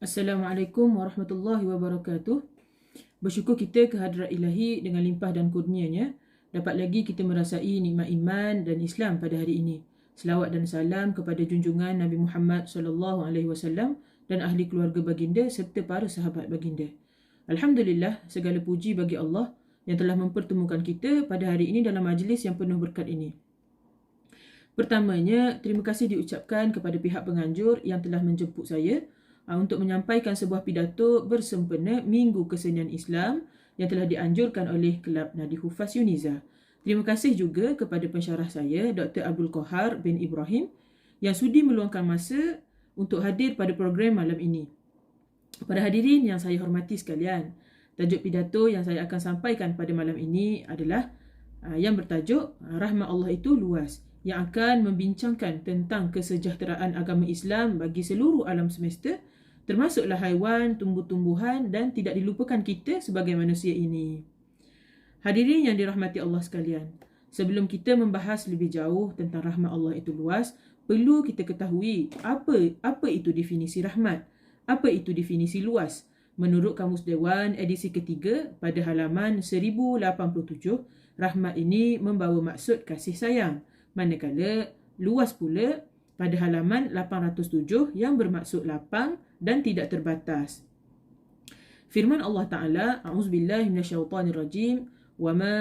Assalamualaikum warahmatullahi wabarakatuh. Bersyukur kita kehadrat ilahi dengan limpah dan kurnianya, dapat lagi kita merasai nikmat iman dan Islam pada hari ini. Selawat dan salam kepada junjungan Nabi Muhammad SAW dan ahli keluarga baginda serta para sahabat baginda. Alhamdulillah, segala puji bagi Allah yang telah mempertemukan kita pada hari ini dalam majlis yang penuh berkat ini. Pertamanya, terima kasih diucapkan kepada pihak penganjur yang telah menjemput saya untuk menyampaikan sebuah pidato bersempena Minggu Kesenian Islam yang telah dianjurkan oleh Kelab Nadi Hufaz Uniza. Terima kasih juga kepada pensyarah saya, Dr. Abdul Qahar bin Ibrahim, yang sudi meluangkan masa untuk hadir pada program malam ini. Para hadirin yang saya hormati sekalian, tajuk pidato yang saya akan sampaikan pada malam ini adalah yang bertajuk Rahmat Allah itu Luas, yang akan membincangkan tentang kesejahteraan agama Islam bagi seluruh alam semesta, termasuklah haiwan, tumbuh-tumbuhan dan tidak dilupakan kita sebagai manusia ini. Hadirin yang dirahmati Allah sekalian, sebelum kita membahas lebih jauh tentang rahmat Allah itu luas, perlu kita ketahui apa itu definisi rahmat, apa itu definisi luas. Menurut Kamus Dewan edisi ketiga pada halaman 1087, rahmat ini membawa maksud kasih sayang, manakala luas pula pada halaman 807 yang bermaksud lapang dan tidak terbatas. Firman Allah Ta'ala, A'udzubillahi minasyaitanirrajim, wa ma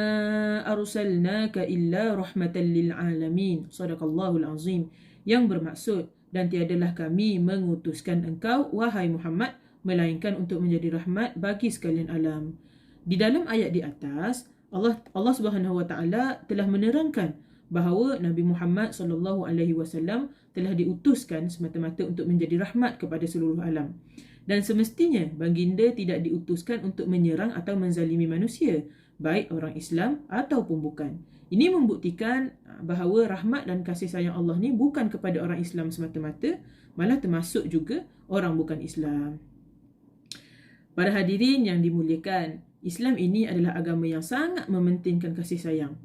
arsalnaka illa rahmatan lil alamin. Sadaqallahul azim. Yang bermaksud, dan tiadalah kami mengutuskan engkau, wahai Muhammad, melainkan untuk menjadi rahmat bagi sekalian alam. Di dalam ayat di atas, Allah Subhanahu wa Ta'ala telah menerangkan bahawa Nabi Muhammad SAW telah diutuskan semata-mata untuk menjadi rahmat kepada seluruh alam. Dan semestinya baginda tidak diutuskan untuk menyerang atau menzalimi manusia, baik orang Islam ataupun bukan. Ini membuktikan bahawa rahmat dan kasih sayang Allah ni bukan kepada orang Islam semata-mata, malah termasuk juga orang bukan Islam. Para hadirin yang dimuliakan, Islam ini adalah agama yang sangat mementingkan kasih sayang.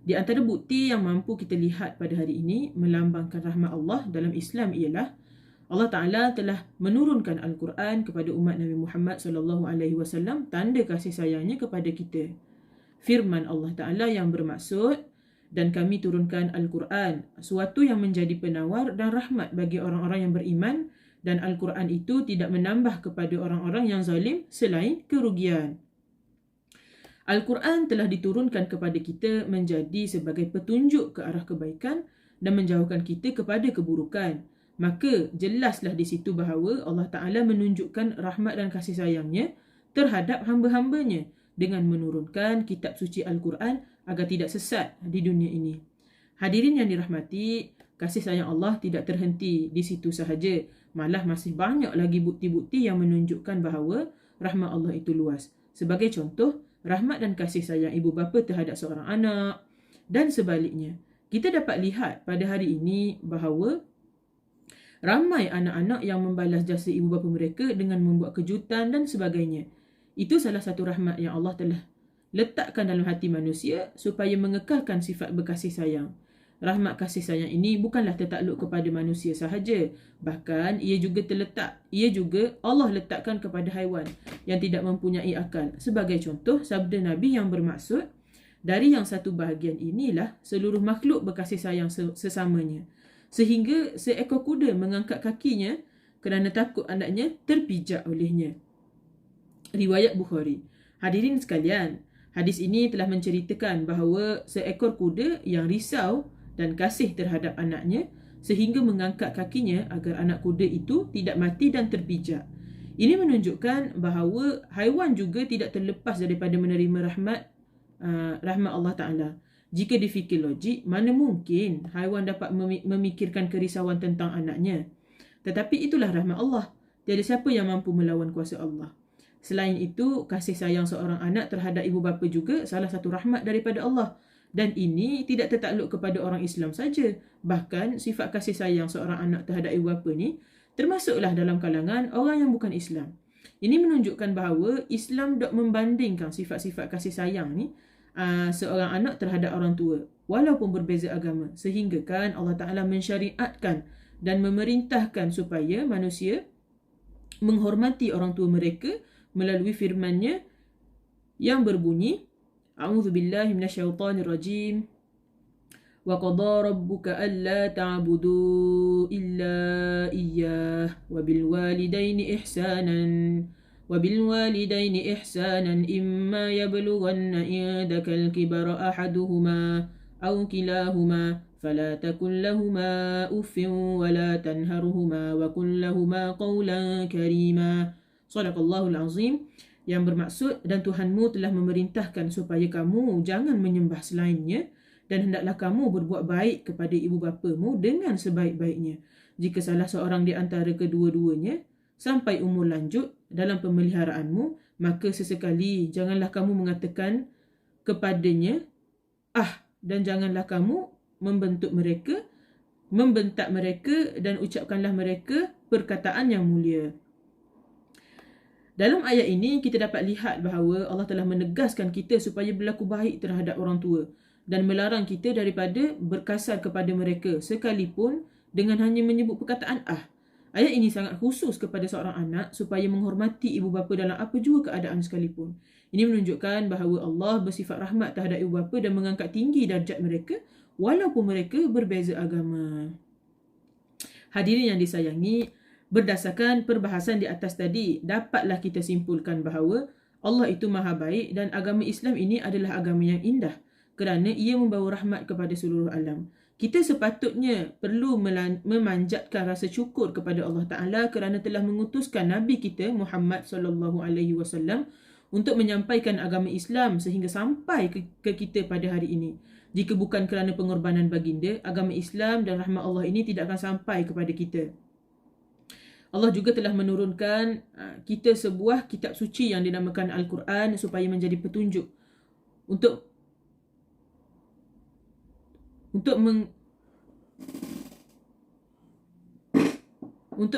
Di antara bukti yang mampu kita lihat pada hari ini melambangkan rahmat Allah dalam Islam ialah Allah Ta'ala telah menurunkan Al-Quran kepada umat Nabi Muhammad SAW, tanda kasih sayangnya kepada kita. Firman Allah Ta'ala yang bermaksud, dan kami turunkan Al-Quran, suatu yang menjadi penawar dan rahmat bagi orang-orang yang beriman, dan Al-Quran itu tidak menambah kepada orang-orang yang zalim selain kerugian. Al-Quran telah diturunkan kepada kita menjadi sebagai petunjuk ke arah kebaikan dan menjauhkan kita kepada keburukan. Maka jelaslah di situ bahawa Allah Ta'ala menunjukkan rahmat dan kasih sayangnya terhadap hamba-hambanya dengan menurunkan kitab suci Al-Quran agar tidak sesat di dunia ini. Hadirin yang dirahmati, kasih sayang Allah tidak terhenti di situ sahaja. Malah masih banyak lagi bukti-bukti yang menunjukkan bahawa rahmat Allah itu luas. Sebagai contoh, rahmat dan kasih sayang ibu bapa terhadap seorang anak, dan sebaliknya. Kita dapat lihat pada hari ini bahawa ramai anak-anak yang membalas jasa ibu bapa mereka dengan membuat kejutan dan sebagainya. Itu salah satu rahmat yang Allah telah letakkan dalam hati manusia supaya mengekalkan sifat berkasih sayang. Rahmat kasih sayang ini bukanlah tertakluk kepada manusia sahaja, bahkan ia juga Allah letakkan kepada haiwan yang tidak mempunyai akal. Sebagai contoh, sabda Nabi yang bermaksud, dari yang satu bahagian inilah seluruh makhluk berkasih sayang sesamanya, sehingga seekor kuda mengangkat kakinya kerana takut anaknya terpijak olehnya. Riwayat Bukhari. Hadirin sekalian, hadis ini telah menceritakan bahawa seekor kuda yang risau dan kasih terhadap anaknya sehingga mengangkat kakinya agar anak kuda itu tidak mati dan terpijak. Ini menunjukkan bahawa haiwan juga tidak terlepas daripada menerima rahmat Allah Ta'ala. Jika difikir logik, mana mungkin haiwan dapat memikirkan kerisauan tentang anaknya? Tetapi itulah rahmat Allah. Tiada siapa yang mampu melawan kuasa Allah. Selain itu, kasih sayang seorang anak terhadap ibu bapa juga salah satu rahmat daripada Allah. Dan ini tidak tertakluk kepada orang Islam saja. Bahkan sifat kasih sayang seorang anak terhadap ibu bapa ni termasuklah dalam kalangan orang yang bukan Islam. Ini menunjukkan bahawa Islam dok membandingkan sifat-sifat kasih sayang ni seorang anak terhadap orang tua walaupun berbeza agama, sehingga kan Allah Ta'ala mensyariatkan dan memerintahkan supaya manusia menghormati orang tua mereka melalui firman-Nya yang berbunyi, A'udzubillahi minasyaitonirrajim. Wa qada rabbuka alla ta'budu illa iyyah wa bil walidaini ihsanan imma yablughanna indaka al-kibara ahaduhuma aw kilahuma fala takun lahuma uffin wa la tanharhuma wa qul lahuma qawlan karima. Shadaqallahul azim. Yang bermaksud, dan Tuhanmu telah memerintahkan supaya kamu jangan menyembah selainnya, dan hendaklah kamu berbuat baik kepada ibu bapamu dengan sebaik-baiknya. Jika salah seorang di antara kedua-duanya sampai umur lanjut dalam pemeliharaanmu, maka sesekali janganlah kamu mengatakan kepadanya, dan janganlah kamu membentak mereka dan ucapkanlah mereka perkataan yang mulia. Dalam ayat ini, kita dapat lihat bahawa Allah telah menegaskan kita supaya berlaku baik terhadap orang tua dan melarang kita daripada berkasar kepada mereka sekalipun dengan hanya menyebut perkataan Ayat ini sangat khusus kepada seorang anak supaya menghormati ibu bapa dalam apa jua keadaan sekalipun. Ini menunjukkan bahawa Allah bersifat rahmat terhadap ibu bapa dan mengangkat tinggi darjat mereka walaupun mereka berbeza agama. Hadirin yang disayangi, berdasarkan perbahasan di atas tadi, dapatlah kita simpulkan bahawa Allah itu maha baik dan agama Islam ini adalah agama yang indah kerana ia membawa rahmat kepada seluruh alam. Kita sepatutnya perlu memanjatkan rasa syukur kepada Allah Ta'ala kerana telah mengutuskan Nabi kita Muhammad SAW untuk menyampaikan agama Islam sehingga sampai ke kita pada hari ini. Jika bukan kerana pengorbanan baginda, agama Islam dan rahmat Allah ini tidak akan sampai kepada kita. Allah juga telah menurunkan kita sebuah kitab suci yang dinamakan Al-Quran supaya menjadi petunjuk untuk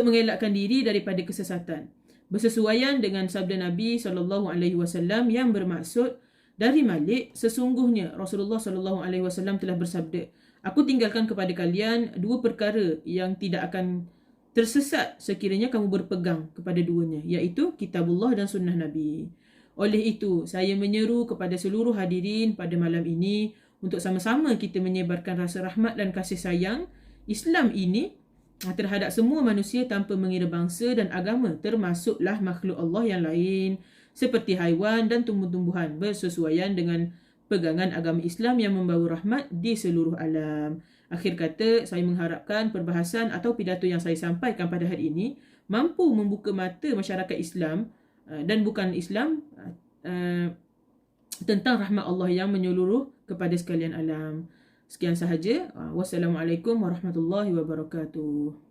mengelakkan diri daripada kesesatan. Bersesuaian dengan sabda Nabi SAW yang bermaksud, dari Malik, sesungguhnya Rasulullah SAW telah bersabda, aku tinggalkan kepada kalian dua perkara yang tidak akan tersesat sekiranya kamu berpegang kepada duanya, iaitu kitabullah dan sunnah Nabi. Oleh itu, saya menyeru kepada seluruh hadirin pada malam ini untuk sama-sama kita menyebarkan rasa rahmat dan kasih sayang Islam ini terhadap semua manusia tanpa mengira bangsa dan agama, termasuklah makhluk Allah yang lain seperti haiwan dan tumbuh-tumbuhan, bersesuaian dengan pegangan agama Islam yang membawa rahmat di seluruh alam. Akhir kata, saya mengharapkan perbahasan atau pidato yang saya sampaikan pada hari ini mampu membuka mata masyarakat Islam dan bukan Islam tentang rahmat Allah yang menyeluruh kepada sekalian alam. Sekian sahaja. Wassalamualaikum warahmatullahi wabarakatuh.